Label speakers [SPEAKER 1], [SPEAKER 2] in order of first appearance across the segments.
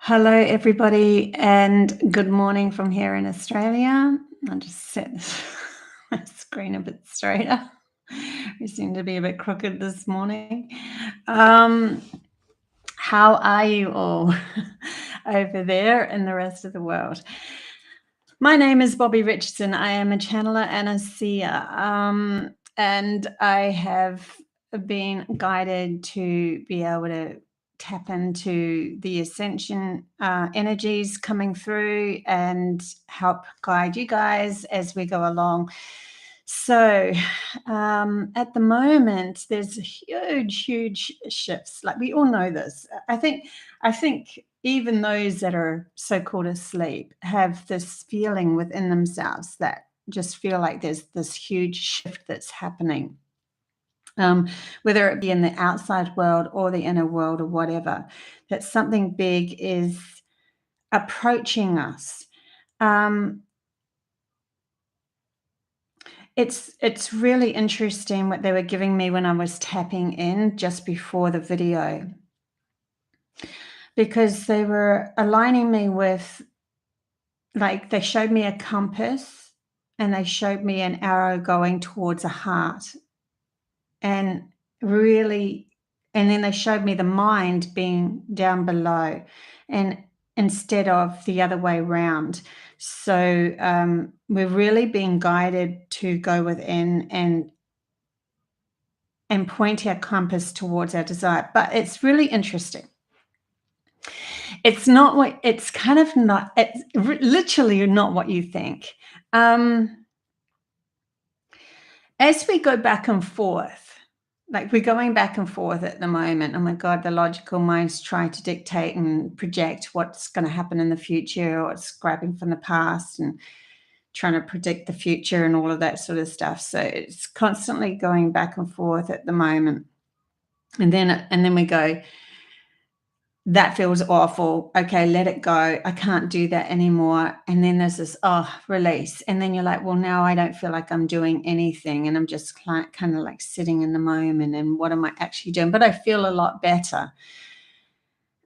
[SPEAKER 1] Hello, everybody, and good morning from here in Australia. I'll just set my screen a bit straighter. We seem to be a bit crooked this morning. How are you all over there in the rest of the world? My name is Bobby Richardson. I am a channeler and a seer, and I have been guided to be able to tap into the ascension energies coming through and help guide you guys as we go along. So at the moment, there's huge shifts. Like, we all know this. I think even those that are so-called asleep have this feeling within themselves that just feel like there's this huge shift that's happening. Whether it be in the outside world or the inner world or whatever, that something big is approaching us. It's really interesting what they were giving me when I was tapping in just before the video, because they were aligning me with, like, they showed me a compass and they showed me an arrow going towards a heart, and really, and then they showed me the mind being down below, and instead of the other way around. So we're really being guided to go within and point our compass towards our desire. But it's really interesting. It's not what it's kind of not, it's literally not what you think. As we go back and forth, like, we're going back and forth at the moment. Oh my God, the logical mind's trying to dictate and project what's going to happen in the future, or it's grabbing from the past and trying to predict the future and all of that sort of stuff. So it's constantly going back and forth at the moment. And then we go, that feels awful. Okay, let it go. I can't do that anymore. And then there's this, release. And then you're like, well, now I don't feel like I'm doing anything. And I'm just kind of like sitting in the moment. And what am I actually doing? But I feel a lot better.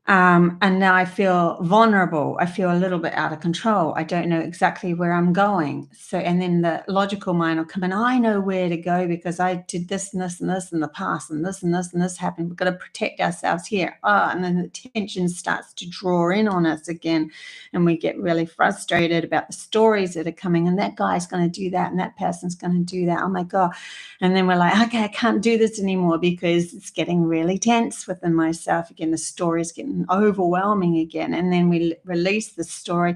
[SPEAKER 1] And now I feel vulnerable. I feel a little bit out of control. I don't know exactly where I'm going. So, and then the logical mind will come in. I know where to go because I did this and this and this in the past, and this and this and this happened. We've got to protect ourselves here. And then the tension starts to draw in on us again. And we get really frustrated about the stories that are coming. And that guy's going to do that, and that person's going to do that. Oh my God. And then we're like, okay, I can't do this anymore because it's getting really tense within myself again. The story's getting overwhelming again. And then we release the story,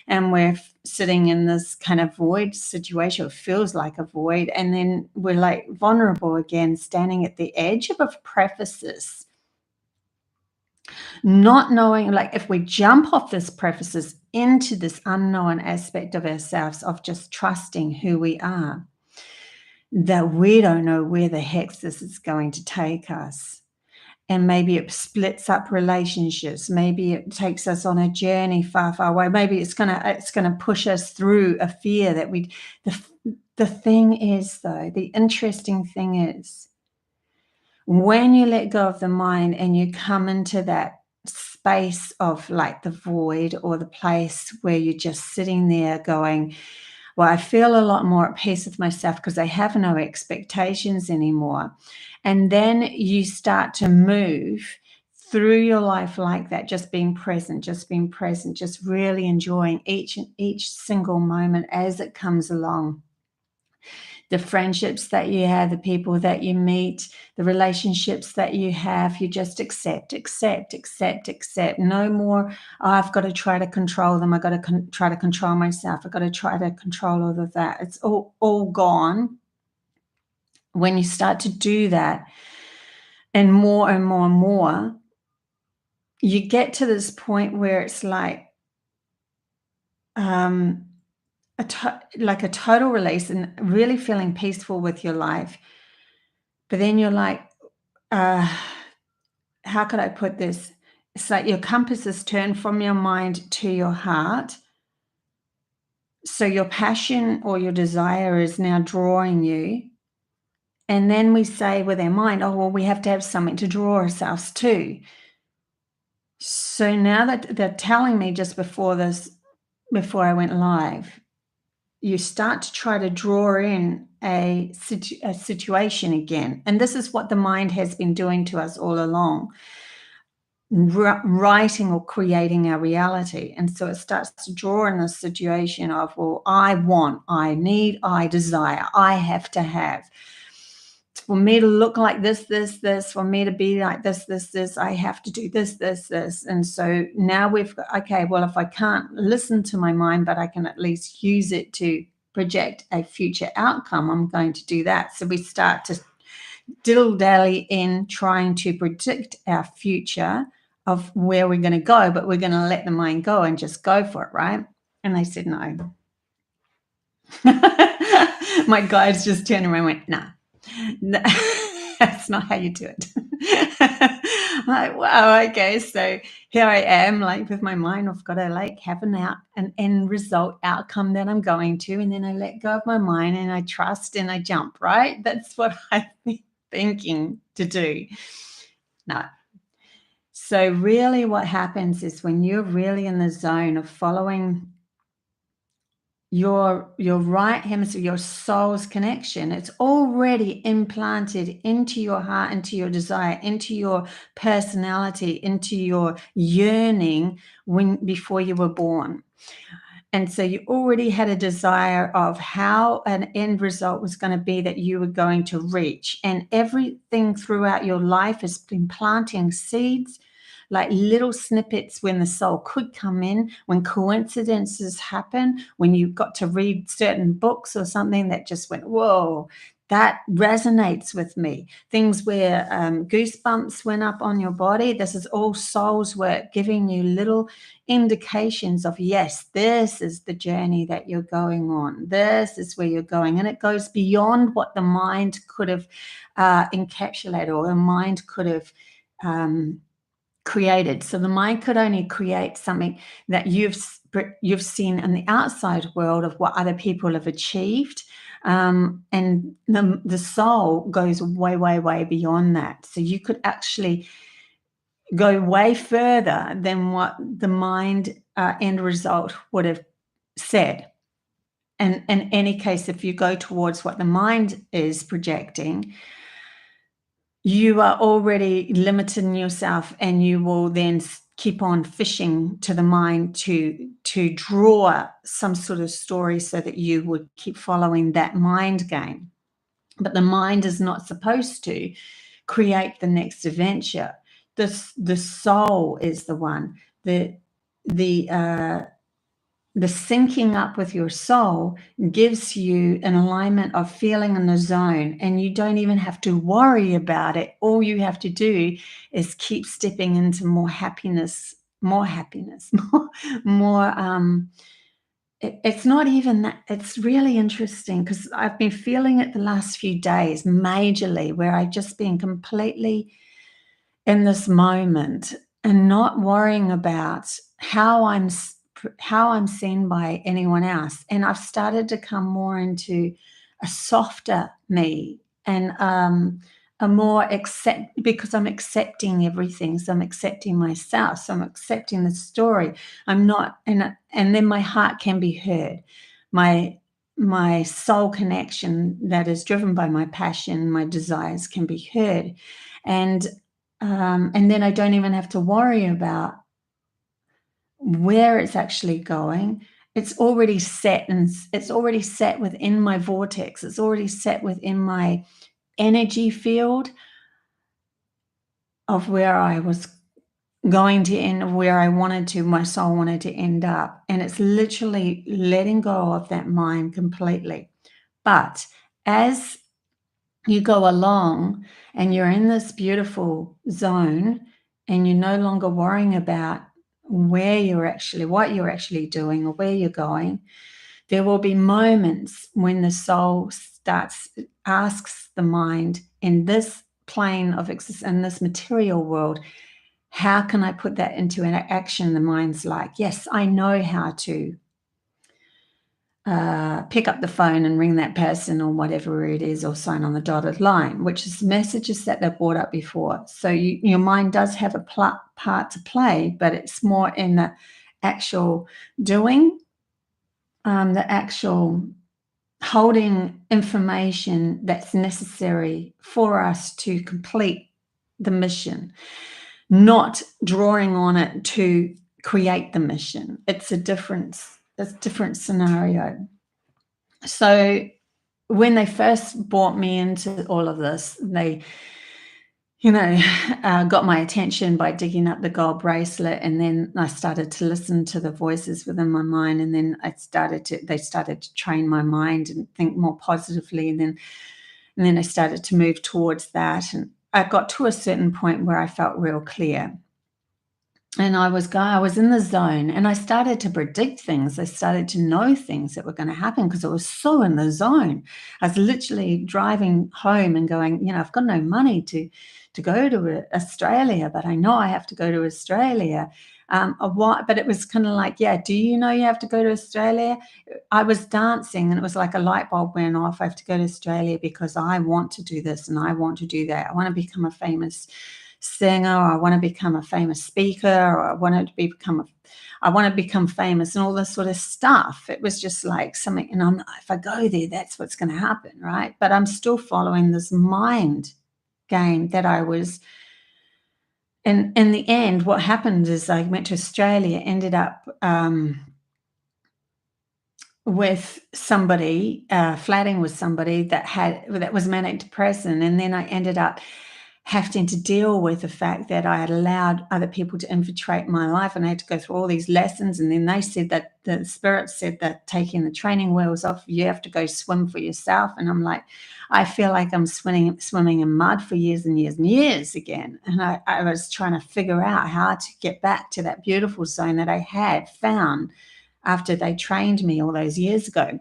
[SPEAKER 1] and we're sitting in this kind of void situation. It feels like a void. And then we're like vulnerable again, standing at the edge of a precipice, not knowing, like, if we jump off this precipice into this unknown aspect of ourselves, of just trusting who we are, that we don't know where the heck this is going to take us. And maybe it splits up relationships. Maybe it takes us on a journey far away. Maybe it's gonna push us through a fear that we. The thing is, though, the interesting thing is, when you let go of the mind and you come into that space of, like, the void, or the place where you're just sitting there going, well, I feel a lot more at peace with myself because I have no expectations anymore. And then you start to move through your life like that, just being present, just really enjoying each single moment as it comes along. The friendships that you have, the people that you meet, the relationships that you have, you just accept. No more, I've got to try to control them. I've got to try to control myself. I've got to try to control all of that. It's all gone. When you start to do that, and more and more and more, you get to this point where it's like, like a total release and really feeling peaceful with your life. But then you're like, how could I put this? It's like your compass is turned from your mind to your heart. So your passion or your desire is now drawing you. And then we say with our mind, oh, well, we have to have something to draw ourselves to. So now that they're telling me just before I went live, you start to try to draw in a situation again. And this is what the mind has been doing to us all along, writing or creating our reality. And so it starts to draw in this situation of, well, I want, I need, I desire, I have to have. For me to look like this, for me to be like this, I have to do this. And so now we've got, okay, well, if I can't listen to my mind, but I can at least use it to project a future outcome, I'm going to do that. So we start to diddle-dally in trying to predict our future of where we're going to go, but we're going to let the mind go and just go for it, right? And they said no. My guides just turned around and went, nah. No, that's not how you do it. I'm like, wow, okay, so here I am, like with my mind, I've got to like have an end result outcome that I'm going to, and then I let go of my mind and I trust and I jump, right? That's what I've been thinking to do. No. So really what happens is when you're really in the zone of following your right hemisphere, your soul's connection, it's already implanted into your heart, into your desire, into your personality, into your yearning before you were born. And so you already had a desire of how an end result was going to be that you were going to reach. And everything throughout your life has been planting seeds, like little snippets when the soul could come in, when coincidences happen, when you got to read certain books or something that just went, whoa, that resonates with me. Things where goosebumps went up on your body. This is all soul's work, giving you little indications of, yes, this is the journey that you're going on. This is where you're going. And it goes beyond what the mind could have encapsulated or the mind could have created. So the mind could only create something that you've seen in the outside world of what other people have achieved. And the soul goes way beyond that. So you could actually go way further than what the mind end result would have said. And in any case, if you go towards what the mind is projecting, you are already limiting yourself, and you will then keep on fishing to the mind to draw some sort of story so that you would keep following that mind game. But the mind is not supposed to create the next adventure. The soul is the one. The syncing up with your soul gives you an alignment of feeling in the zone, and you don't even have to worry about it. All you have to do is keep stepping into more happiness, more it's not even that. It's really interesting because I've been feeling it the last few days majorly, where I've just been completely in this moment and not worrying about how I'm seen by anyone else. And I've started to come more into a softer me, and a more because I'm accepting everything. So I'm accepting myself. So I'm accepting the story. I'm not, and then my heart can be heard. My soul connection that is driven by my passion, my desires can be heard. And then I don't even have to worry about where it's actually going. It's already set, and it's already set within my vortex. It's already set within my energy field of where I was going to end, where my soul wanted to end up. And it's literally letting go of that mind completely. But as you go along and you're in this beautiful zone, and you're no longer worrying about what you're actually doing or where you're going, there will be moments when the soul asks the mind in this plane of existence, in this material world, how can I put that into an action? The mind's like, yes, I know how to pick up the phone and ring that person or whatever it is, or sign on the dotted line, which is messages that they've brought up before. So your mind does have a part to play, but it's more in the actual doing, the actual holding information that's necessary for us to complete the mission, not drawing on it to create the mission. It's a different scenario. So when they first brought me into all of this, they, got my attention by digging up the gold bracelet, and then I started to listen to the voices within my mind, and then they started to train my mind and think more positively, and then I started to move towards that, and I got to a certain point where I felt real clear. And I was in the zone, and I started to predict things. I started to know things that were going to happen because I was so in the zone. I was literally driving home and going, I've got no money to go to Australia, but I know I have to go to Australia. But it was kind of like, yeah, do you know you have to go to Australia? I was dancing, and it was like a light bulb went off. I have to go to Australia because I want to do this and I want to do that. I want to become a famous singer, or I want to become a famous speaker, or I want to become famous, and all this sort of stuff. It was just like something, and if I go there, that's what's going to happen, right? But I'm still following this mind game that I was. And in the end, what happened is I went to Australia, ended up with somebody, flatting with somebody that was manic depressant, and then I ended up having to deal with the fact that I had allowed other people to infiltrate my life, and I had to go through all these lessons. And then they said that the spirit said that taking the training wheels off, you have to go swim for yourself. And I'm like, I feel like I'm swimming in mud for years and years and years again. And I was trying to figure out how to get back to that beautiful zone that I had found after they trained me all those years ago.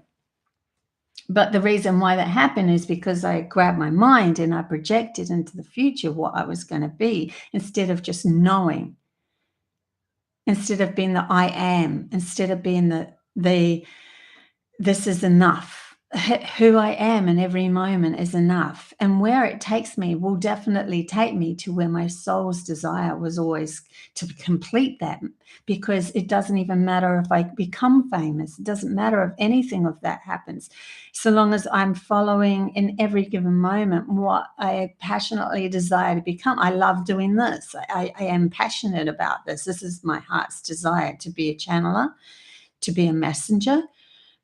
[SPEAKER 1] But the reason why that happened is because I grabbed my mind and I projected into the future what I was going to be, instead of just knowing, instead of being the I am, instead of being the this is enough. Who I am in every moment is enough. And where it takes me will definitely take me to where my soul's desire was always to complete that, because it doesn't even matter if I become famous. It doesn't matter if anything of that happens. So long as I'm following in every given moment what I passionately desire to become. I love doing this. I am passionate about this. This is my heart's desire, to be a channeler, to be a messenger.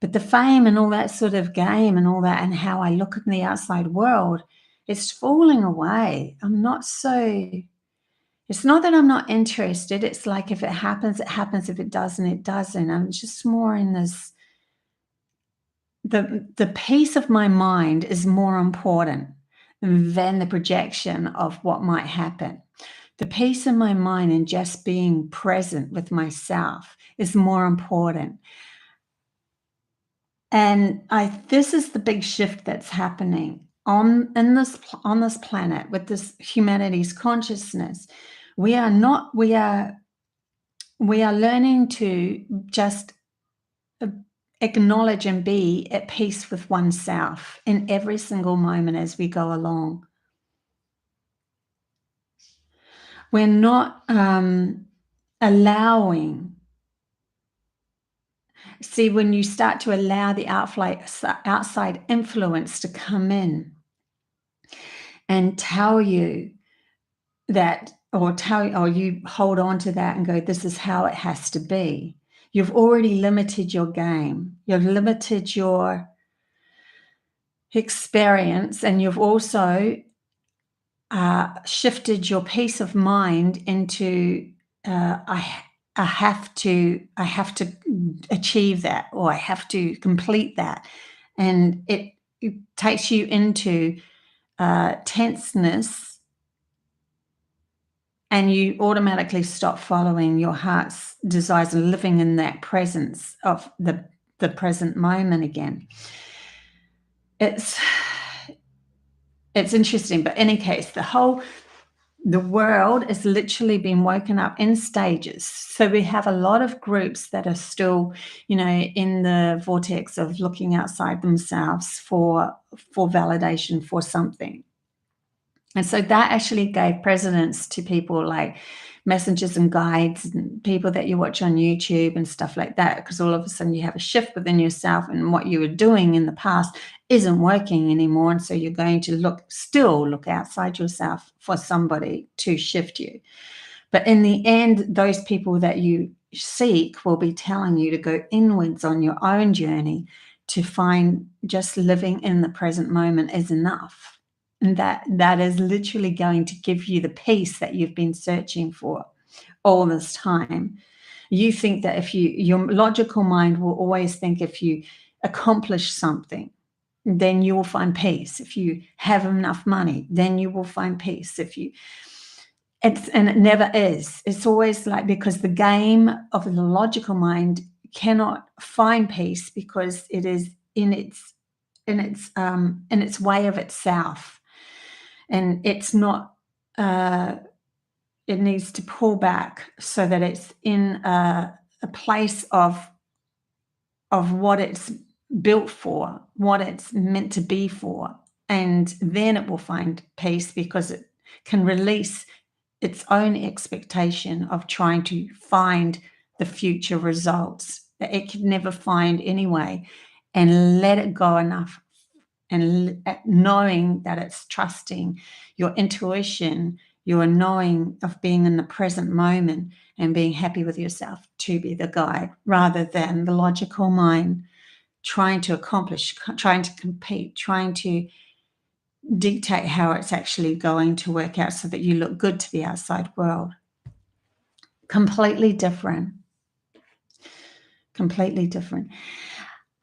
[SPEAKER 1] But the fame and all that sort of game and all that, and how I look in the outside world, it's falling away. It's not that I'm not interested. It's like, if it happens, it happens. If it doesn't, it doesn't. I'm just more in this, the peace of my mind is more important than the projection of what might happen. The peace of my mind and just being present with myself is more important. And this is the big shift that's happening on this planet with this humanity's consciousness. We are learning to just acknowledge and be at peace with oneself in every single moment as we go along. We're not allowing. See, when you start to allow the outside influence to come in and tell you that, or you hold on to that and go, this is how it has to be, you've already limited your game. You've limited your experience, and you've also shifted your peace of mind into I have to achieve that, or I have to complete that. And it takes you into tenseness, and you automatically stop following your heart's desires and living in that presence of the present moment again. It's interesting, but in any case, the whole The world is literally being woken up in stages. So we have a lot of groups that are still, you know, in the vortex of looking outside themselves for validation for something. And so that actually gave precedence to people like messengers and guides and people that you watch on YouTube and stuff like that, because all of a sudden you have a shift within yourself and what you were doing in the past isn't working anymore. And so you're going to still look outside yourself for somebody to shift you. But in the end, those people that you seek will be telling you to go inwards on your own journey to find just living in the present moment is enough. And that is literally going to give you the peace that you've been searching for all this time. You think that your logical mind will always think if you accomplish something, then you will find peace. If you have enough money, then you will find peace. And it never is. It's always like, because the game of the logical mind cannot find peace because it is in its way of itself. And it's not, it needs to pull back so that it's in a place of what it's built for, what it's meant to be for. And then it will find peace because it can release its own expectation of trying to find the future results that it could never find anyway, and let it go enough. And knowing that it's trusting your intuition, your knowing of being in the present moment and being happy with yourself to be the guide, rather than the logical mind trying to accomplish, trying to compete, trying to dictate how it's actually going to work out so that you look good to the outside world. Completely different. Completely different.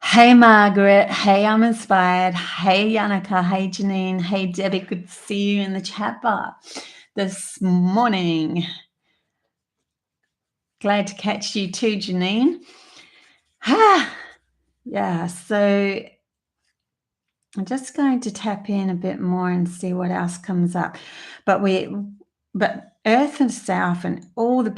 [SPEAKER 1] Hey, Margaret. Hey, I'm inspired. Hey, Yannicka. Hey, Janine. Hey, Debbie. Good to see you in the chat bar this morning. Glad to catch you too, Janine. Yeah, so I'm just going to tap in a bit more and see what else comes up. But Earth and South and all the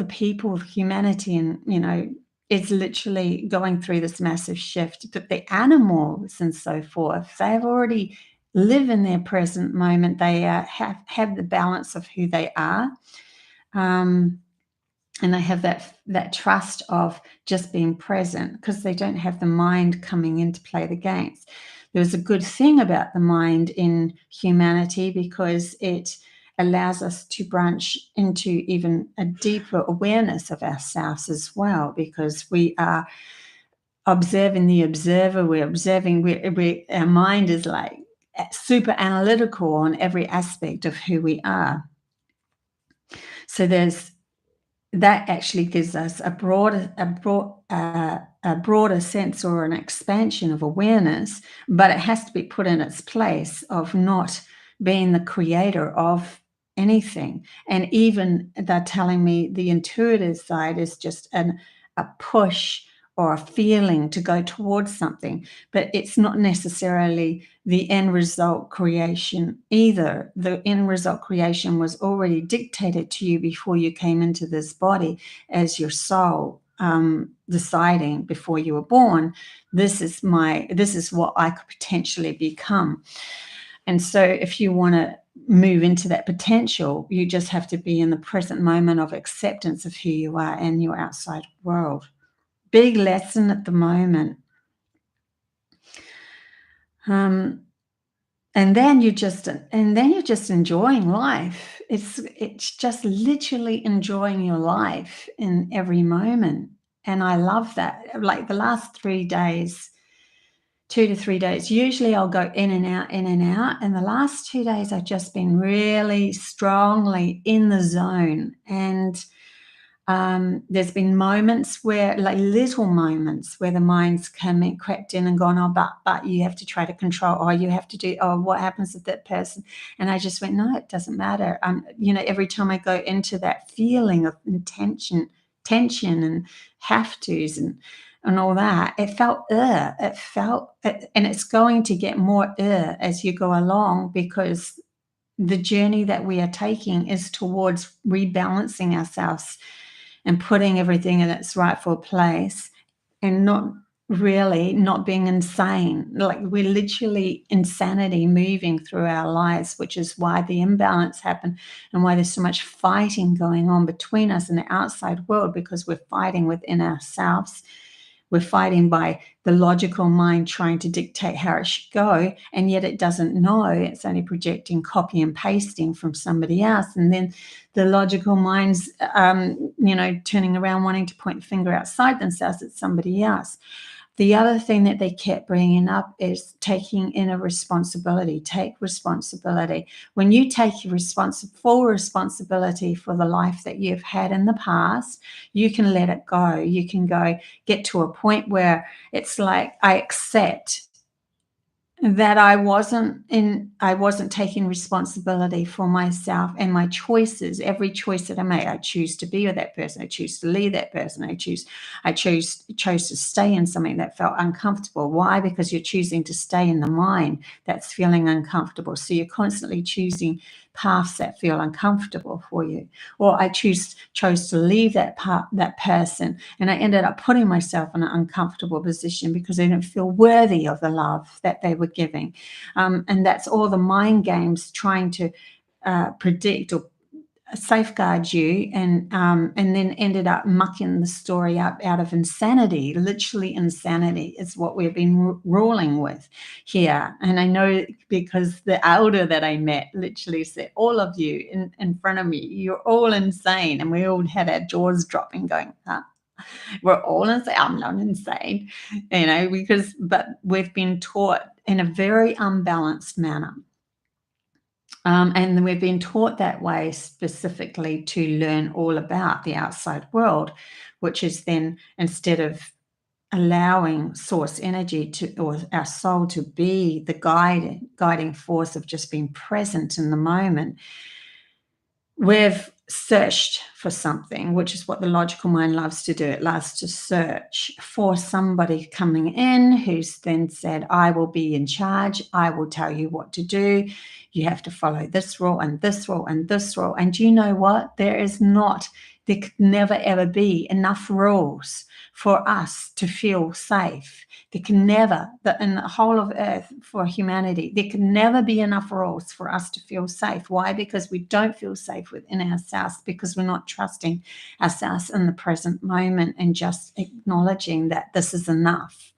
[SPEAKER 1] people of humanity, and is literally going through this massive shift. But the animals and so forth, they've already live in their present moment. They have the balance of who they are. And they have that trust of just being present, because they don't have the mind coming in to play the games. There's a good thing about the mind in humanity, because it allows us to branch into even a deeper awareness of ourselves as well, because we are observing the observer. We're observing, our mind is like super analytical on every aspect of who we are. So that actually gives us a broader sense, or an expansion of awareness, but it has to be put in its place of not being the creator of anything. And even they're telling me the intuitive side is just a push or a feeling to go towards something, but it's not necessarily the end result creation either. The end result creation was already dictated to you before you came into this body as your soul, deciding before you were born, this is what I could potentially become. And so if you want to move into that potential, you just have to be in the present moment of acceptance of who you are and your outside world. Big lesson at the moment. And then you're just enjoying life. It's just literally enjoying your life in every moment. And I love that. Like the last 3 days, 2 to 3 days, usually I'll go in and out. And the last 2 days I've just been really strongly in the zone. And there's been moments where, like little moments where the mind's crept in and gone, oh, but you have to try to control, or you have to do, oh, what happens with that person? And I just went, no, it doesn't matter. Every time I go into that feeling of tension and have tos and all that, it felt, and it's going to get more as you go along, because the journey that we are taking is towards rebalancing ourselves and putting everything in its rightful place, and not being insane. Like, we're literally insanity moving through our lives, which is why the imbalance happened and why there's so much fighting going on between us and the outside world, because we're fighting within ourselves. We're fighting by the logical mind trying to dictate how it should go, and yet it doesn't know. It's only projecting, copy and pasting from somebody else. And then the logical mind's, turning around wanting to point the finger outside themselves at somebody else. The other thing that they kept bringing up is taking inner responsibility. Take responsibility. When you take your full responsibility for the life that you've had in the past, you can let it go. You can get to a point where it's like, I accept that I wasn't taking responsibility for myself and my choices. Every choice that I made, I choose to be with that person, I choose to leave that person, I chose to stay in something that felt uncomfortable. Why? Because you're choosing to stay in the mind that's feeling uncomfortable. So you're constantly choosing paths that feel uncomfortable for you. Or I chose to leave that person, and I ended up putting myself in an uncomfortable position because I didn't feel worthy of the love that they were giving. And that's all the mind games trying to predict or safeguard you, and then ended up mucking the story up out of insanity. Literally, insanity is what we've been ruling with here. And I know, because the elder that I met literally said, all of you in front of me, you're all insane. And we all had our jaws dropping, going, huh? We're all insane. I'm not insane, but we've been taught in a very unbalanced manner. And we've been taught that way specifically to learn all about the outside world, which is then, instead of allowing source energy or our soul to be the guiding force of just being present in the moment, we've searched for something, which is what the logical mind loves to do. It loves to search for somebody coming in who's then said, I will be in charge. I will tell you what to do. You have to follow this rule and this rule and this rule. And you know what? There could never, ever be enough rules for us to feel safe. There can never, in the whole of Earth, for humanity, there can never be enough rules for us to feel safe. Why? Because we don't feel safe within ourselves, because we're not trusting ourselves in the present moment and just acknowledging that this is enough.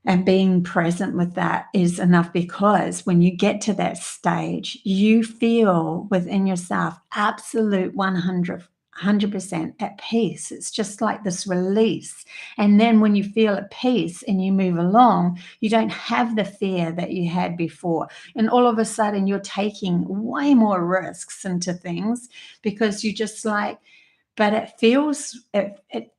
[SPEAKER 1] And being present with that is enough, because when you get to that stage, you feel within yourself absolute 100% at peace. It's just like this release. And then when you feel at peace and you move along, you don't have the fear that you had before. And all of a sudden you're taking way more risks into things, because you just like, but it feels,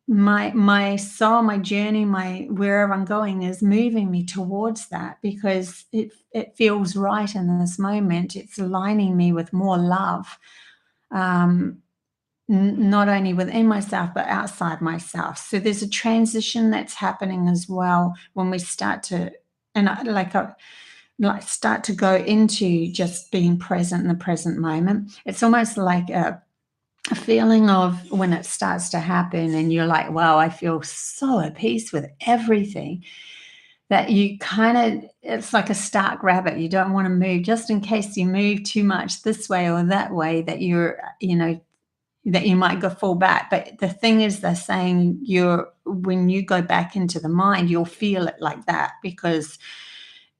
[SPEAKER 1] my soul, my journey, wherever I'm going is moving me towards that, because it feels right in this moment. It's aligning me with more love, not only within myself, but outside myself. So there's a transition that's happening as well when we start to, start to go into just being present in the present moment. It's almost like a feeling of when it starts to happen and you're like, wow, I feel so at peace with everything, that you it's like a stark rabbit. You don't want to move, just in case you move too much this way or that way, that that you might fall back. But the thing is, they're saying when you go back into the mind, you'll feel it like that, because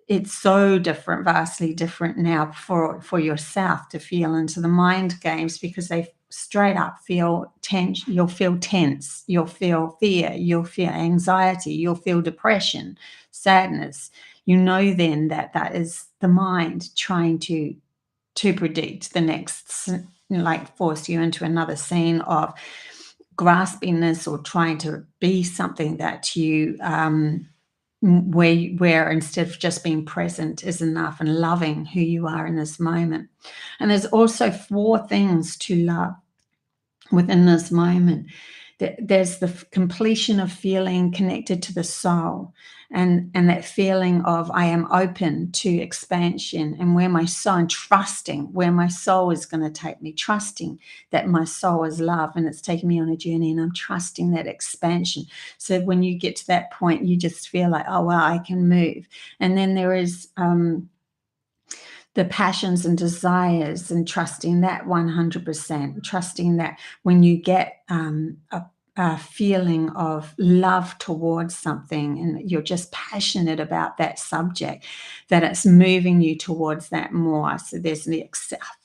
[SPEAKER 1] it's so different, vastly different now for yourself to feel into the mind games, because they straight up feel tense. You'll feel tense, you'll feel fear, you'll feel anxiety, you'll feel depression, sadness. Then that is the mind trying to predict the next, force you into another scene of graspingness, or trying to be something that you where instead of just being present is enough, and loving who you are in this moment. And there's also 4 things to love within this moment. there's the completion of feeling connected to the soul, and that feeling of I am open to expansion, and where my soul, and trusting where my soul is going to take me, trusting that my soul is love and it's taking me on a journey, and I'm trusting that expansion. So when you get to that point, you just feel like, oh wow, I can move. And then there is the passions and desires, and trusting that 100%, trusting that when you get a feeling of love towards something and you're just passionate about that subject, that it's moving you towards that more. So there's the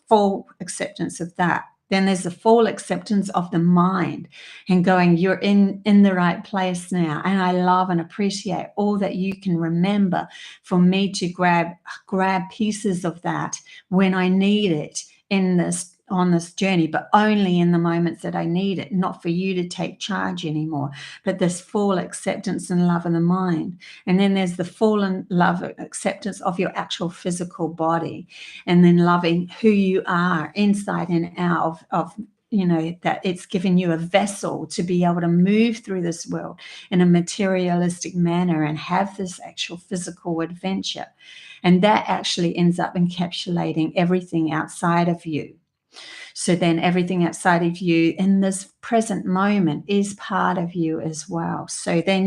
[SPEAKER 1] full acceptance of that. Then there's the full acceptance of the mind, and going, you're in the right place now, and I love and appreciate all that you can remember for me to grab pieces of that when I need it on this journey, but only in the moments that I need it, not for you to take charge anymore. But this full acceptance and love of the mind. And then there's the full and love acceptance of your actual physical body, and then loving who you are inside and out of that it's given you a vessel to be able to move through this world in a materialistic manner and have this actual physical adventure. And that actually ends up encapsulating everything outside of you. So then everything outside of you in this present moment is part of you as well. So then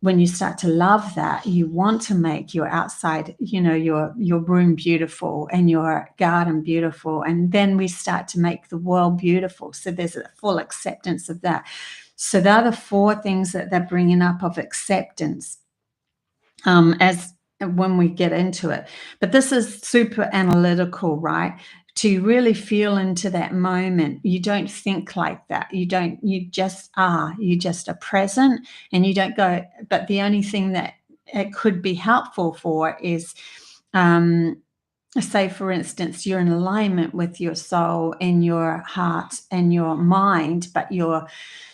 [SPEAKER 1] when you start to love that, you want to make your outside, your room beautiful and your garden beautiful. And then we start to make the world beautiful. So there's a full acceptance of that. So there are the 4 things that they're bringing up of acceptance as when we get into it. But this is super analytical, right? To really feel into that moment, you don't think like that. You just are. You just are present, and you don't go. But the only thing that it could be helpful for is, say, for instance, you're in alignment with your soul and your heart and your mind, but you're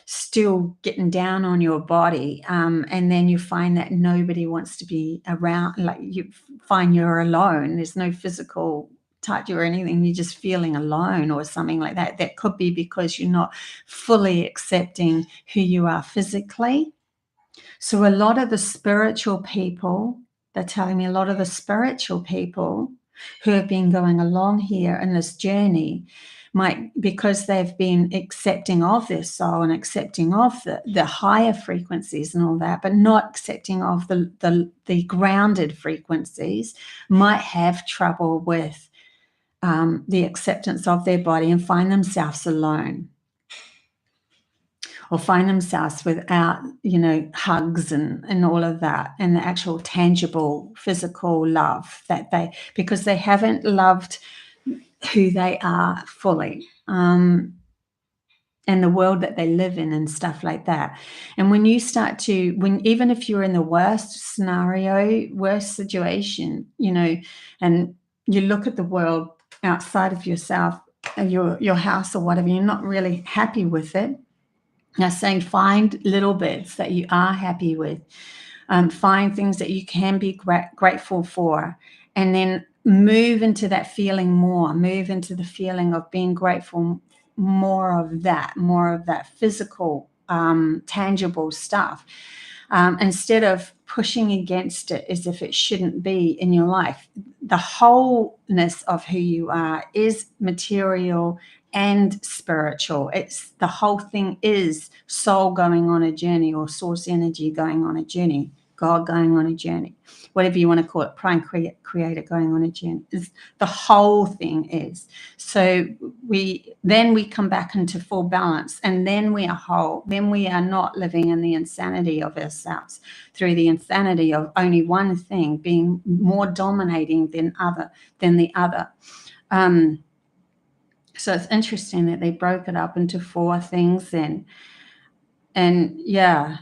[SPEAKER 1] still getting down on your body, and then you find that nobody wants to be around, like you find you're alone, there's no physical touch or anything, you're just feeling alone or something like that. That could be because you're not fully accepting who you are physically. So a lot of the spiritual people, they're telling me, a lot of the spiritual people who have been going along here in this journey might, because they've been accepting of their soul and accepting of the higher frequencies and all that, but not accepting of the grounded frequencies, might have trouble with the acceptance of their body and find themselves alone, or find themselves without, hugs and all of that, and the actual tangible physical love because they haven't loved who they are fully, and the world that they live in and stuff like that. And when you start to, even if you're in the worst scenario, worst situation, and you look at the world outside of yourself, your house or whatever, you're not really happy with it. Now, saying find little bits that you are happy with, find things that you can be grateful for, and then move into that feeling more, move into the feeling of being grateful, more of that physical, tangible stuff, instead of pushing against it as if it shouldn't be in your life. The wholeness of who you are is material and spiritual. It's the whole thing is soul going on a journey, or source energy going on a journey, God going on a journey, whatever you want to call it, prime creator going on a journey. Is the whole thing is. So we come back into full balance, and then we are whole. Then we are not living in the insanity of ourselves, through the insanity of only one thing being more dominating than the other. So it's interesting that they broke it up into 4 things then. And yeah,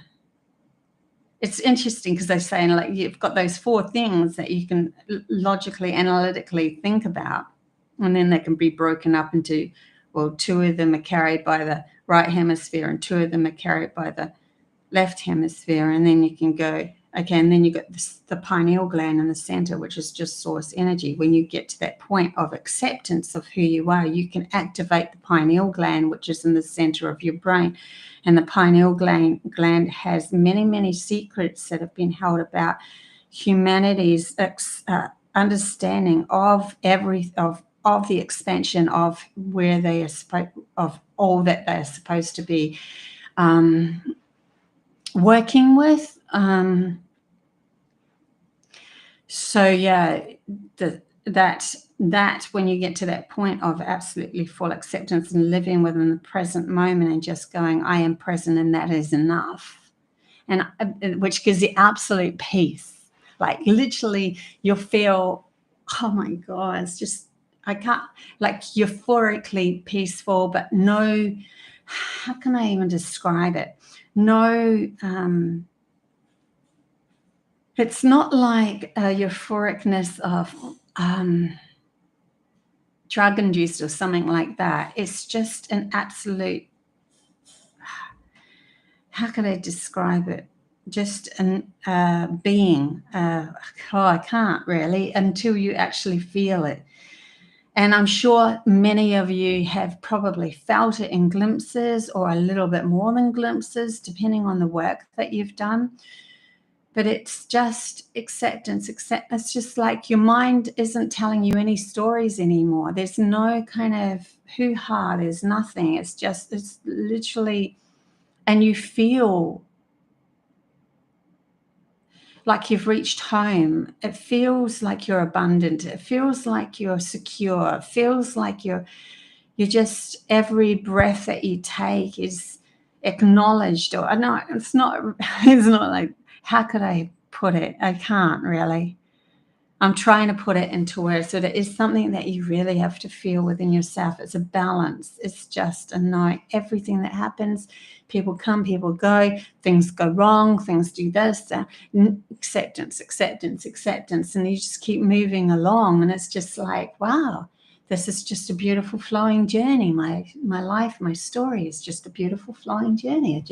[SPEAKER 1] it's interesting because they're saying, like, you've got those 4 things that you can logically, analytically think about, and then they can be broken up into, well, 2 of them are carried by the right hemisphere and 2 of them are carried by the left hemisphere. And then you can go, Okay, and then you got the pineal gland in the center, which is just source energy. When you get to that point of acceptance of who you are, you can activate the pineal gland, which is in the center of your brain. And the pineal gland has many, many secrets that have been held about humanity's understanding of of the expansion of where they are of all that they are supposed to be working with. So yeah, that when you get to that point of absolutely full acceptance and living within the present moment and just going, I am present and that is enough, and which gives you absolute peace. Like literally you'll feel, oh my God, it's just, I can't, like euphorically peaceful, but no, how can I even describe it? No, it's not like a euphoricness of drug-induced or something like that. It's just an absolute, how could I describe it? Just an being. I can't really until you actually feel it. And I'm sure many of you have probably felt it in glimpses or a little bit more than glimpses, depending on the work that you've done. But it's just acceptance. It's just like your mind isn't telling you any stories anymore. There's no kind of hoo-ha. There's nothing. It's literally, and you feel like you've reached home. It feels like you're abundant. It feels like you're secure. It feels like you're just, every breath that you take is acknowledged. Or no, it's not like, how could I put it? I can't really. I'm trying to put it into words. So it is something that you really have to feel within yourself. It's a balance. It's just a knowing everything that happens. People come, people go, things go wrong, things do this, acceptance, acceptance, acceptance. And you just keep moving along. And it's just like, wow, this is just a beautiful flowing journey. My life, my story is just a beautiful flowing journey.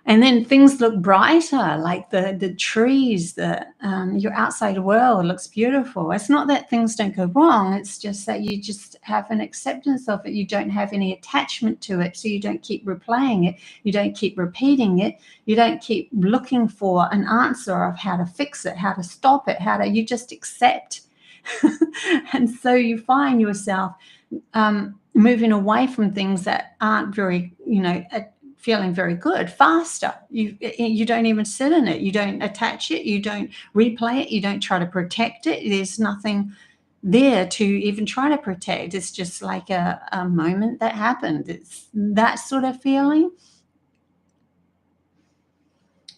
[SPEAKER 1] And then things look brighter, like the trees, your outside world looks beautiful. It's not that things don't go wrong. It's just that you just have an acceptance of it. You don't have any attachment to it. So you don't keep replaying it. You don't keep repeating it. You don't keep looking for an answer of how to fix it, how to stop it, you just accept. And so you find yourself moving away from things that aren't very, feeling very good faster. You don't even sit in it. You don't attach it. You don't replay it. You don't try to protect it. There's nothing there to even try to protect. It's just like a moment that happened. It's that sort of feeling.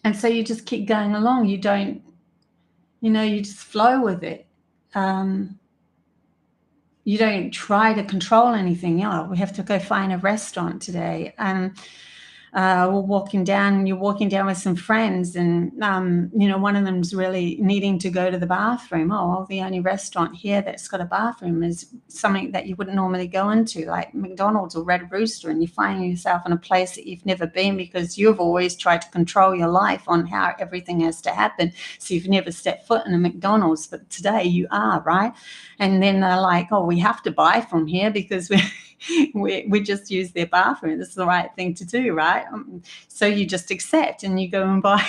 [SPEAKER 1] And so you just keep going along. You don't, you just flow with it. You don't try to control anything. We have to go find a restaurant today. And you're walking down with some friends, and one of them's really needing to go to the bathroom. Oh, well, the only restaurant here that's got a bathroom is something that you wouldn't normally go into, like McDonald's or Red Rooster, and you find yourself in a place that you've never been because you've always tried to control your life on how everything has to happen. So you've never stepped foot in a McDonald's, but today you are, right? And then they're like, oh, we have to buy from here because we just use their bathroom. This is the right thing to do, right? So you just accept and you go and buy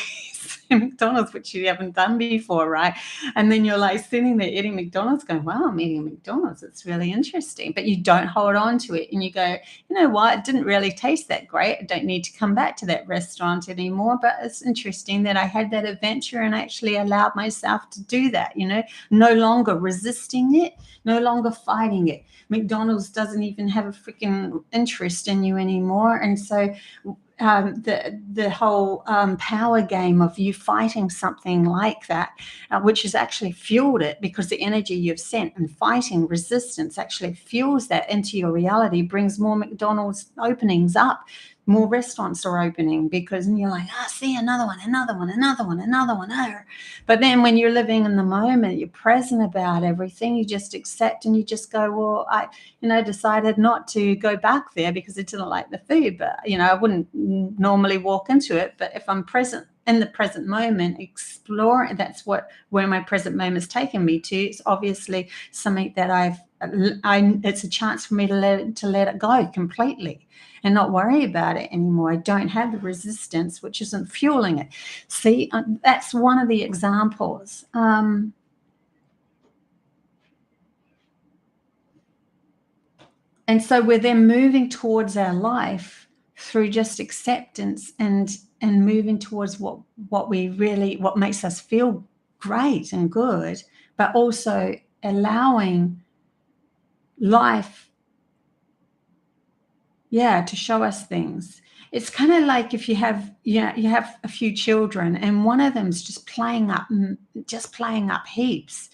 [SPEAKER 1] McDonald's, which you haven't done before, right? And then you're like sitting there eating McDonald's going, wow, I'm eating McDonald's. It's really interesting. But you don't hold on to it and you go, you know what? It didn't really taste that great. I don't need to come back to that restaurant anymore. But it's interesting that I had that adventure and actually allowed myself to do that, no longer resisting it, no longer fighting it. McDonald's doesn't even have a freaking interest in you anymore. And so the whole power game of you fighting something like that, which has actually fueled it, because the energy you've sent and fighting resistance actually fuels that into your reality, brings more McDonald's openings up. More restaurants are opening because you're like, see, another one. But then when you're living in the moment, you're present about everything, you just accept and you just go, well, I decided not to go back there because I didn't like the food. But, I wouldn't normally walk into it. But if I'm present in the present moment, explore. That's where my present moment is taking me to. It's obviously something that it's a chance for me to let it go completely and not worry about it anymore. I don't have the resistance, which isn't fueling it. See, that's one of the examples. And so we're then moving towards our life through just acceptance and moving towards what makes us feel great and good, but also allowing life, to show us things. It's kind of like if you have a few children and one of them's just playing up heaps,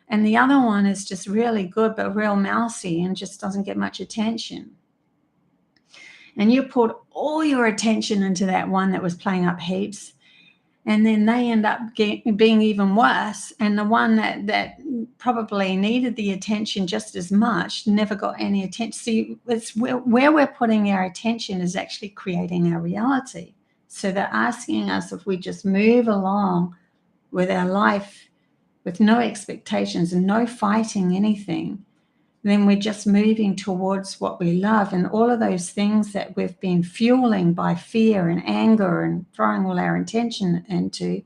[SPEAKER 1] and the other one is just really good but real mousy and just doesn't get much attention. And you put all your attention into that one that was playing up heaps, and then they end up being even worse. And the one that probably needed the attention just as much never got any attention. See, it's where we're putting our attention is actually creating our reality. So they're asking us if we just move along with our life with no expectations and no fighting anything, then we're just moving towards what we love. And all of those things that we've been fueling by fear and anger and throwing all our attention into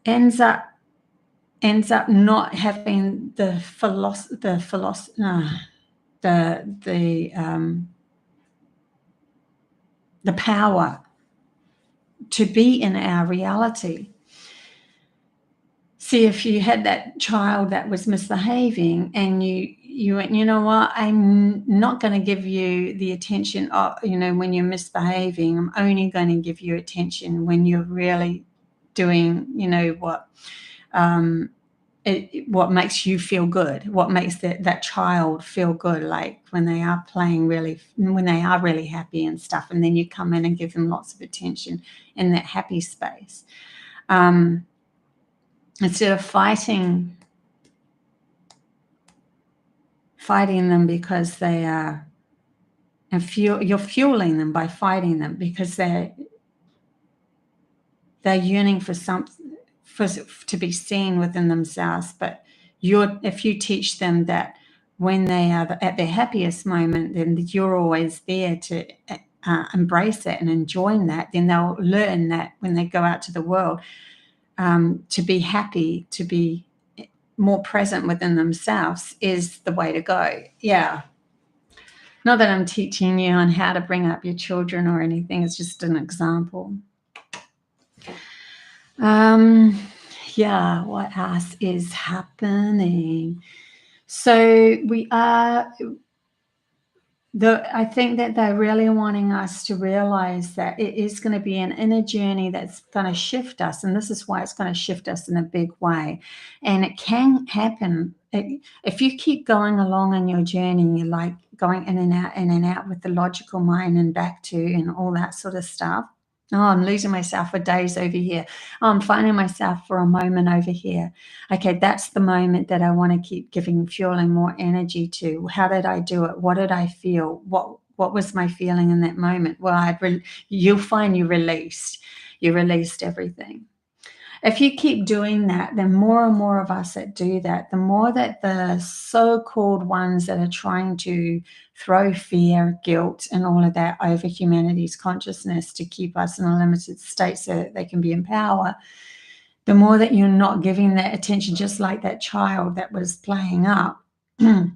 [SPEAKER 1] ends up not having the power to be in our reality. See, if you had that child that was misbehaving and you went, you know what, I'm not going to give you the attention when you're misbehaving. I'm only going to give you attention when you're really doing, what makes you feel good, what makes that child feel good, like when they are when they are really happy and stuff, and then you come in and give them lots of attention in that happy space. Instead of fighting them because they are, and you're fueling them by fighting them because they're yearning for something, to be seen within themselves. But if you teach them that when they are at their happiest moment, then you're always there to embrace that and enjoy that, then they'll learn that when they go out to the world, to be happy, to be more present within themselves is the way to go. Yeah. Not that I'm teaching you on how to bring up your children or anything. It's just an example. What else is happening? So I think that they're really wanting us to realize that it is going to be an inner journey that's going to shift us. And this is why it's going to shift us in a big way. And it can happen. If you keep going along on your journey, you're like going in and out with the logical mind and back to and all that sort of stuff. Oh, I'm losing myself for days over here. Oh, I'm finding myself for a moment over here. Okay, that's the moment that I want to keep fueling more energy to. How did I do it? What did I feel? What was my feeling in that moment? Well, you'll find you released everything. If you keep doing that, then more and more of us that do that, the more that the so-called ones that are trying to throw fear, guilt, and all of that over humanity's consciousness to keep us in a limited state so that they can be in power, the more that you're not giving that attention, just like that child that was playing up, the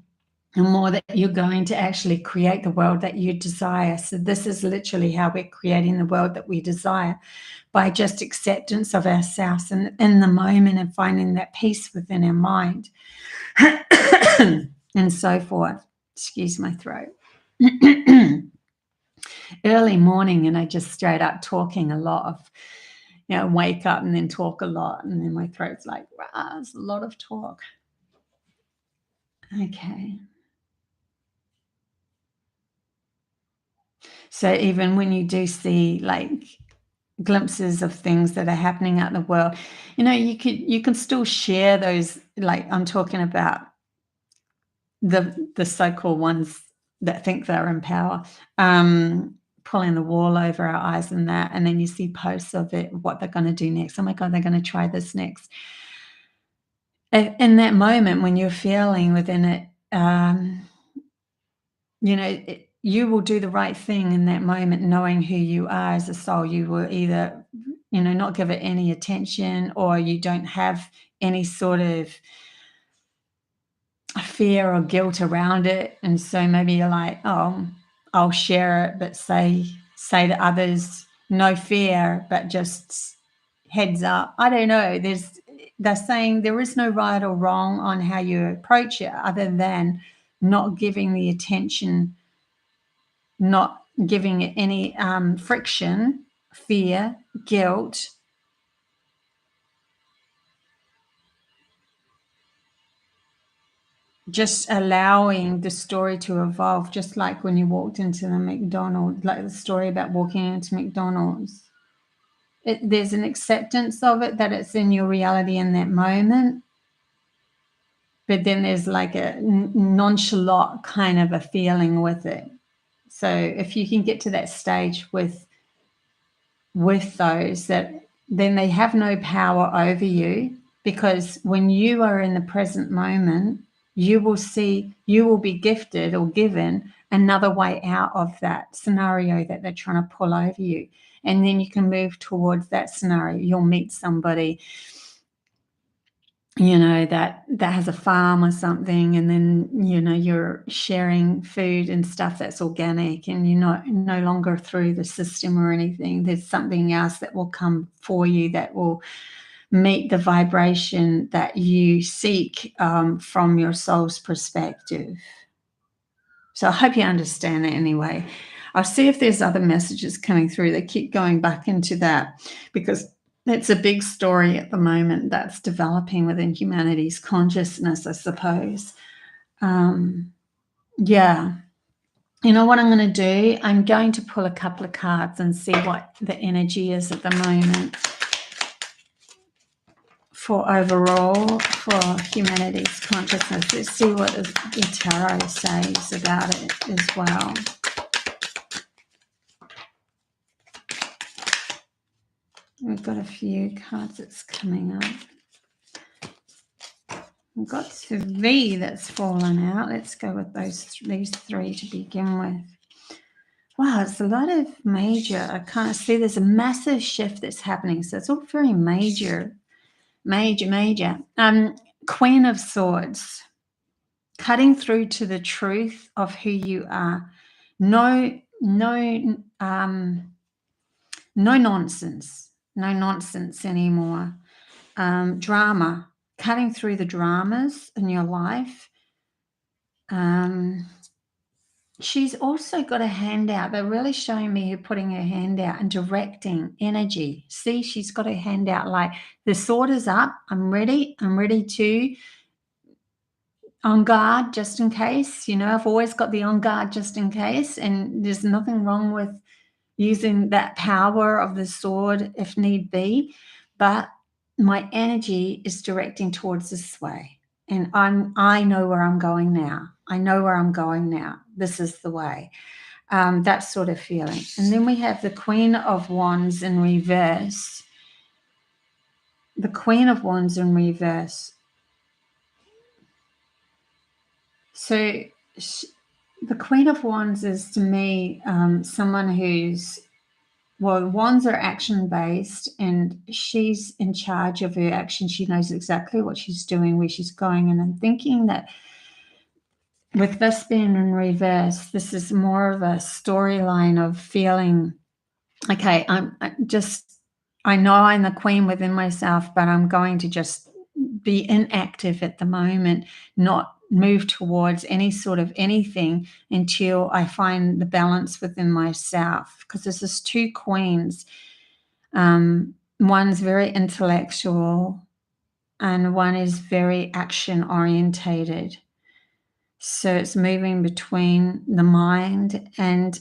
[SPEAKER 1] more that you're going to actually create the world that you desire. So this is literally how we're creating the world that we desire, by just acceptance of ourselves and in the moment and finding that peace within our mind and so forth. Excuse my throat. Early morning, and I just straight up talking a lot of, wake up and then talk a lot, and then my throat's like, wow, it's a lot of talk. Okay. So even when you do see like glimpses of things that are happening out in the world, you can still share those. Like I'm talking about the so-called ones that think they're in power, pulling the wool over our eyes and that, and then you see posts of it, what they're going to do next. Oh my God, they're going to try this next. In that moment when you're feeling within it, you know, you will do the right thing in that moment, knowing who you are as a soul. You will either, you know, not give it any attention, or you don't have any sort of fear or guilt around it. And so maybe you're like, oh, I'll share it, but say to others, no fear, but just heads up. I don't know. They're saying there is no right or wrong on how you approach it, other than not giving the attention, not giving it any friction, fear, guilt. Just allowing the story to evolve, just like when you walked into the McDonald's, like the story about walking into McDonald's. There's an acceptance of it, that it's in your reality in that moment. But then there's like a nonchalant kind of a feeling with it. So if you can get to that stage with those, that then they have no power over you, because when you are in the present moment, you will be gifted or given another way out of that scenario that they're trying to pull over you. And then you can move towards that scenario. You'll meet somebody, you know, that has a farm or something, and then, you know, you're sharing food and stuff that's organic, and you're not no longer through the system or anything. There's something else that will come for you that will meet the vibration that you seek from your soul's perspective. So I hope you understand that anyway. I'll see if there's other messages coming through. They keep going back into that, because that's a big story at the moment that's developing within humanity's consciousness, I suppose. Yeah. You know what I'm going to do? I'm going to pull a couple of cards and see what the energy is at the moment for overall for humanity's consciousness. Let's see what the tarot says about it as well. We've got a few cards that's coming up. We've got three that's fallen out. Let's go with these three to begin with. Wow, it's a lot of major. I kind of see there's a massive shift that's happening. So it's all very major. Queen of Swords, cutting through to the truth of who you are. No nonsense anymore. Drama, cutting through the dramas in your life. She's also got a hand out. They're really showing me her putting her hand out and directing energy. See, she's got her hand out like the sword is up. I'm ready to on guard just in case. You know, I've always got the on guard just in case, and there's nothing wrong with using that power of the sword if need be. But my energy is directing towards this way. And I know where I'm going now. This is the way. That sort of feeling. And then we have the Queen of Wands in reverse. The Queen of Wands in reverse. So the Queen of Wands is, to me, someone who's, well, wands are action-based, and she's in charge of her action. She knows exactly what she's doing, where she's going. And I'm thinking that with this being in reverse, this is more of a storyline of feeling, okay, I know I'm the queen within myself, but I'm going to just be inactive at the moment, not move towards any sort of anything until I find the balance within myself. Because there's this two queens. One's very intellectual and one is very action orientated. So it's moving between the mind and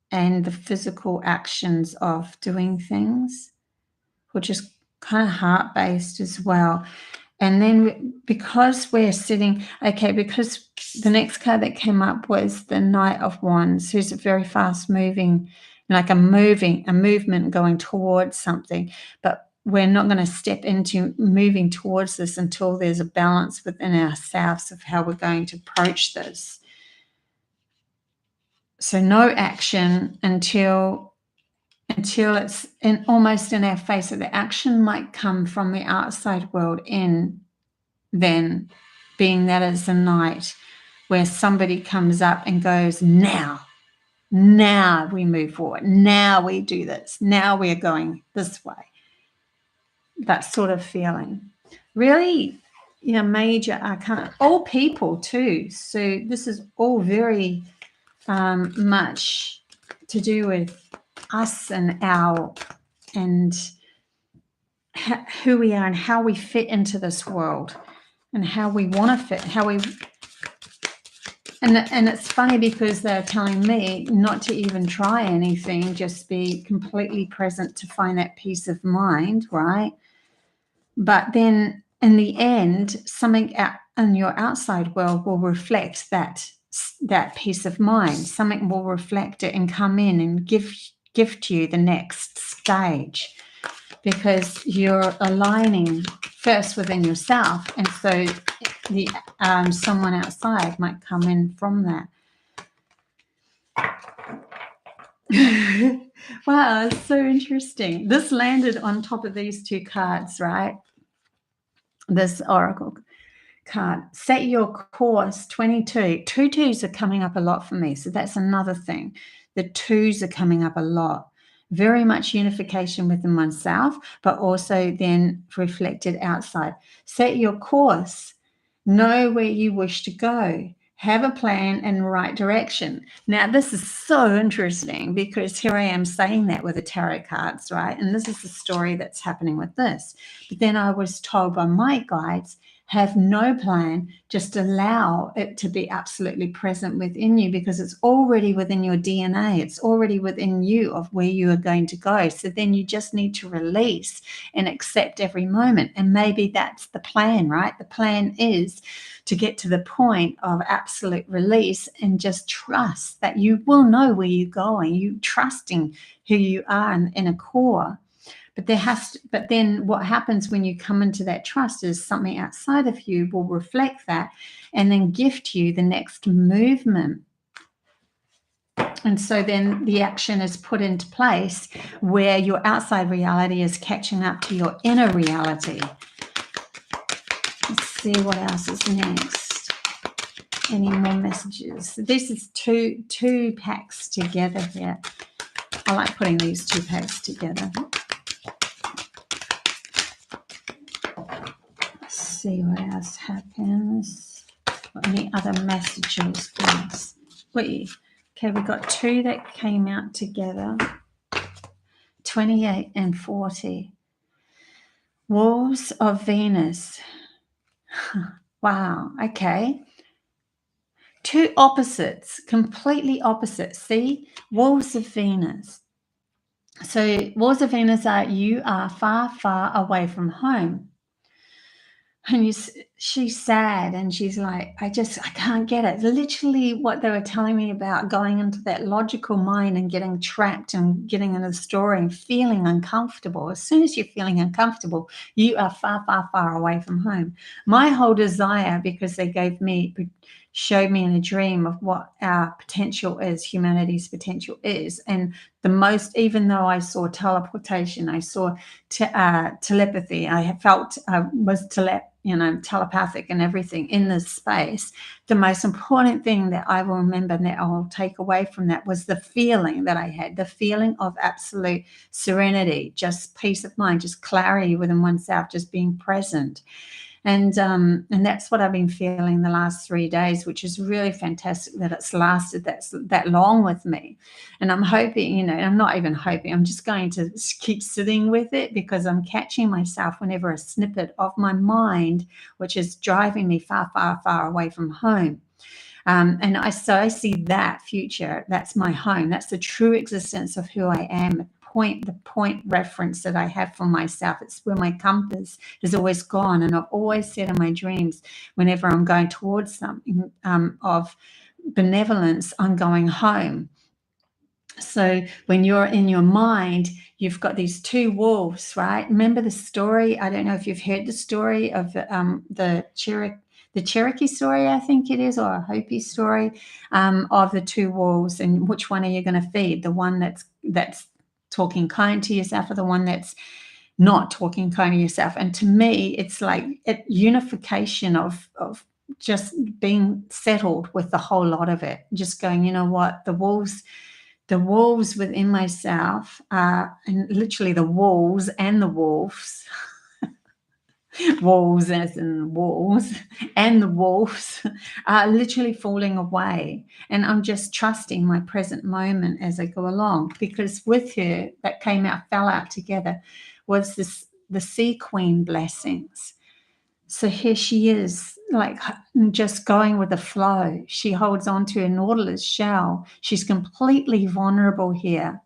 [SPEAKER 1] the physical actions of doing things, which is kind of heart-based as well. And then because we're sitting, because the next card that came up was the Knight of Wands, who's a very fast-moving like a movement going towards something. But we're not going to step into moving towards this until there's a balance within ourselves of how we're going to approach this. So no action until it's almost in our face. So the action might come from the outside world then being that is the night where somebody comes up and goes, now we move forward. Now we do this. Now we're going this way. That sort of feeling. Really, major arcana. All people too. So this is all very much to do with us and who we are and how we fit into this world and how we want to fit, and it's funny because they're telling me not to even try anything, just be completely present to find that peace of mind, right? But then in the end, something out in your outside world will reflect that peace of mind. Something will reflect it and come in and gift you the next stage, because you're aligning first within yourself, and so the someone outside might come in from that. Wow, it's so interesting. This landed on top of these two cards, right? This oracle card. Set your course, 22. 2s are coming up a lot for me, so that's another thing. The 2s are coming up a lot. Very much unification within oneself, but also then reflected outside. Set your course. Know where you wish to go. Have a plan and right direction. Now, this is so interesting because here I am saying that with the tarot cards, right? And this is the story that's happening with this. But then I was told by my guides, have no plan, just allow it to be absolutely present within you, because it's already within your DNA. It's already within you of where you are going to go. So then you just need to release and accept every moment. And maybe that's the plan, right? The plan is to get to the point of absolute release and just trust that you will know where you're going. You trusting who you are in a core. But then what happens when you come into that trust is something outside of you will reflect that and then gift you the next movement. And so then the action is put into place where your outside reality is catching up to your inner reality. Let's see what else is next. Any more messages? This is two packs together here. I like putting these two packs together. See what else happens. Any other messages, guys? Okay, we got 2 that came out together. 28 and 40. Walls of Venus. Wow, okay. 2 opposites, completely opposite. See, walls of Venus. So walls of Venus are you are far, far away from home. And she's sad and she's like, I can't get it. Literally what they were telling me about going into that logical mind and getting trapped and getting in a story and feeling uncomfortable. As soon as you're feeling uncomfortable, you are far, far, far away from home. My whole desire, because they showed me in a dream of what our potential is, humanity's potential is. And even though I saw teleportation, I saw telepathy, I felt I was telepathic and everything in this space. The most important thing that I will remember and that I will take away from that was the feeling that I had, the feeling of absolute serenity, just peace of mind, just clarity within oneself, just being present. And that's what I've been feeling the last 3 days, which is really fantastic that it's lasted that long with me. And I'm hoping, I'm not even hoping, I'm just going to keep sitting with it, because I'm catching myself whenever a snippet of my mind, which is driving me far, far, far away from home. And I see that future, that's my home, that's the true existence of who I am. The point reference that I have for myself. It's where my compass has always gone. And I've always said in my dreams, whenever I'm going towards something of benevolence, I'm going home. So when you're in your mind, you've got these two wolves, right? Remember the story? I don't know if you've heard the story of the Cherokee story, I think it is, or a Hopi story, of the two wolves, and which one are you going to feed? The one that's talking kind to yourself, or the one that's not talking kind to yourself? And to me, it's like a unification of just being settled with the whole lot of it. Just going, you know what, the wolves within myself are, and literally the wolves and the wolves, wolves as in wolves, and the wolves are literally falling away. And I'm just trusting my present moment as I go along, because with her that fell out together was the Sea Queen blessings. So here she is, like just going with the flow. She holds on to a nautilus shell. She's completely vulnerable here.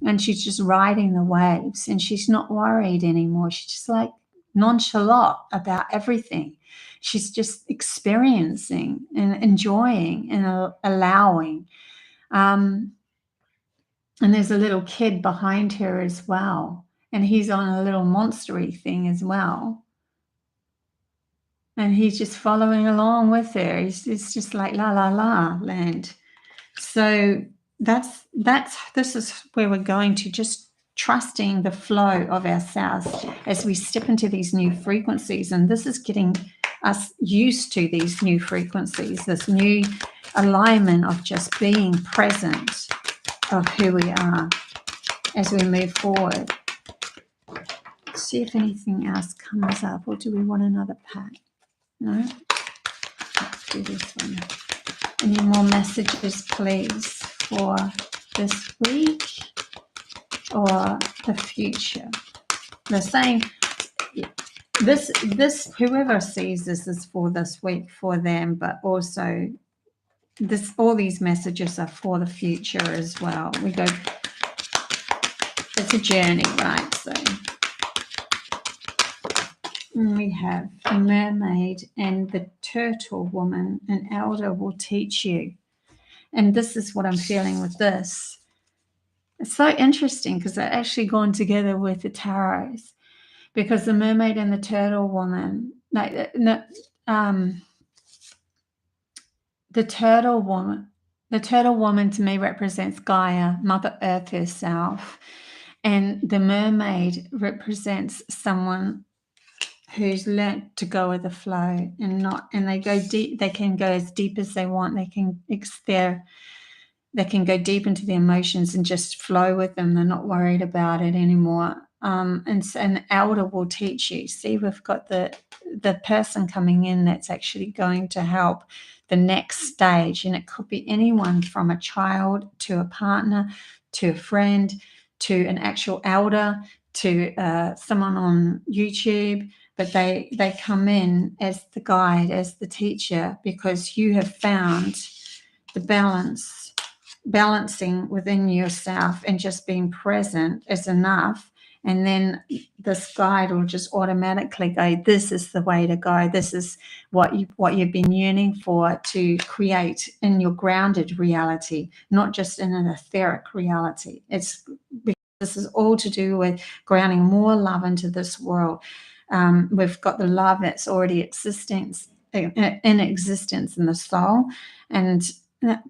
[SPEAKER 1] And she's just riding the waves, and she's not worried anymore. She's just like nonchalant about everything. She's just experiencing and enjoying and allowing. And there's a little kid behind her as well. And he's on a little monstery thing as well. And he's just following along with her. It's just like la la la land. So this is where we're going to, just trusting the flow of ourselves as we step into these new frequencies. And this is getting us used to these new frequencies, this new alignment of just being present of who we are as we move forward. Let's see if anything else comes up, or do we want another pack? No? Let's do this one. Any more messages, please, for this week or the future? They're saying this whoever sees this is for this week for them, but also all these messages are for the future as well. It's a journey, right? So we have the mermaid and the turtle woman. An elder will teach you. And this is what I'm feeling with this. It's so interesting because they're actually gone together with the tarots, because the mermaid and the turtle woman, the turtle woman to me represents Gaia, Mother Earth herself. And the mermaid represents someone who's learnt to go with the flow and they go deep. They can go as deep as they want. They can go deep into the emotions and just flow with them. They're not worried about it anymore. And an elder will teach you. See, we've got the person coming in that's actually going to help the next stage. And it could be anyone from a child to a partner, to a friend, to an actual elder, to someone on YouTube. But they come in as the guide, as the teacher, because you have found the balancing within yourself, and just being present is enough. And then this guide will just automatically go, this is the way to go. This is what you've been yearning for, to create in your grounded reality, not just in an etheric reality. It's because this is all to do with grounding more love into this world. We've got the love that's already in existence in the soul,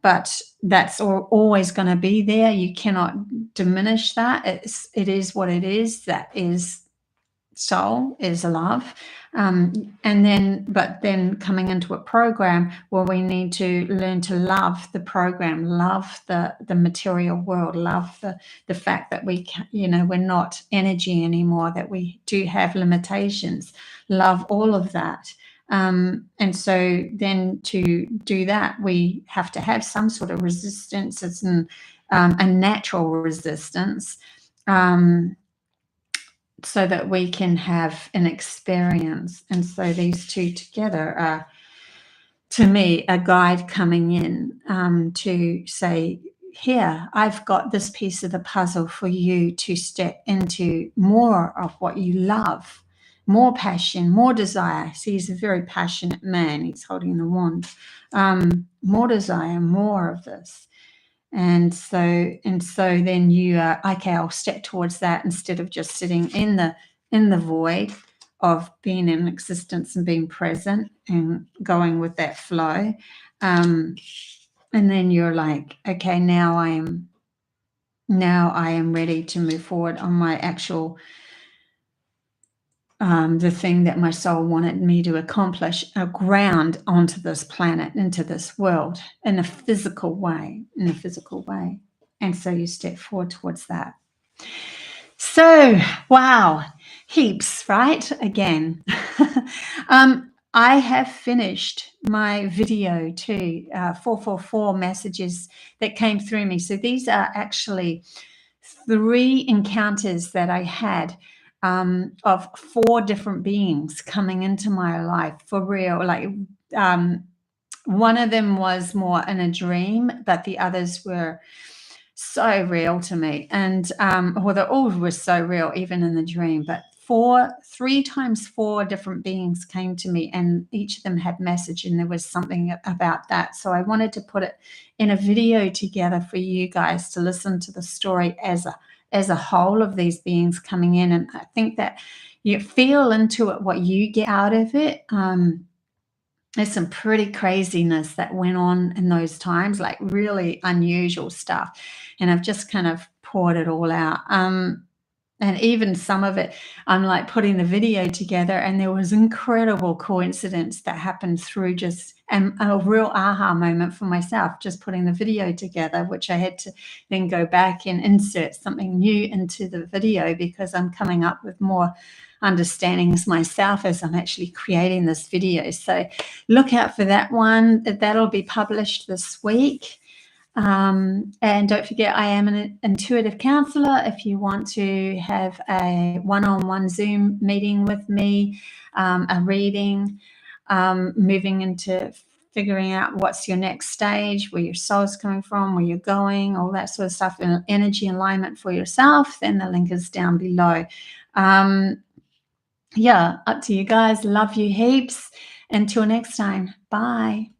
[SPEAKER 1] but that's always going to be there. You cannot diminish that. It is what it is. That is soul, is love. But then coming into a program where we need to learn to love the program, love the material world, love the fact that we're not energy anymore, that we do have limitations, love all of that. And so then to do that, we have to have some sort of resistance. It's a natural resistance, so that we can have an experience. And so these two together are, to me, a guide coming in to say, here, I've got this piece of the puzzle for you to step into more of what you love, more passion, more desire. See, he's a very passionate man. He's holding the wand. More desire, more of this. And so then you are, okay, I'll step towards that instead of just sitting in the void of being in existence and being present and going with that flow. And then you're like, okay, now I am ready to move forward on my actual the thing that my soul wanted me to accomplish, ground onto this planet, into this world in a physical way, And so you step forward towards that. So, wow, heaps, right? Again. I have finished my video too, 444 messages that came through me. So these are actually 3 encounters that I had of 4 different beings coming into my life for real. Like one of them was more in a dream, but the others were so real to me. And well, they all were so real, even in the dream. But 3 times 4 different beings came to me, and each of them had message, and there was something about that. So I wanted to put it in a video together for you guys to listen to the story as a whole of these beings coming in. And I think that you feel into it what you get out of it. There's some pretty craziness that went on in those times, like really unusual stuff. And I've just kind of poured it all out. And even some of it, I'm like putting the video together, and there was incredible coincidence that happened through just a real aha moment for myself, just putting the video together, which I had to then go back and insert something new into the video because I'm coming up with more understandings myself as I'm actually creating this video. So look out for that one. That'll be published this week. And don't forget, I am an intuitive counselor. If you want to have a one-on-one Zoom meeting with me, a reading, moving into figuring out what's your next stage, where your soul's coming from, where you're going, all that sort of stuff, and energy alignment for yourself, then the link is down below. Yeah, up to you guys. Love you heaps. Until next time. Bye.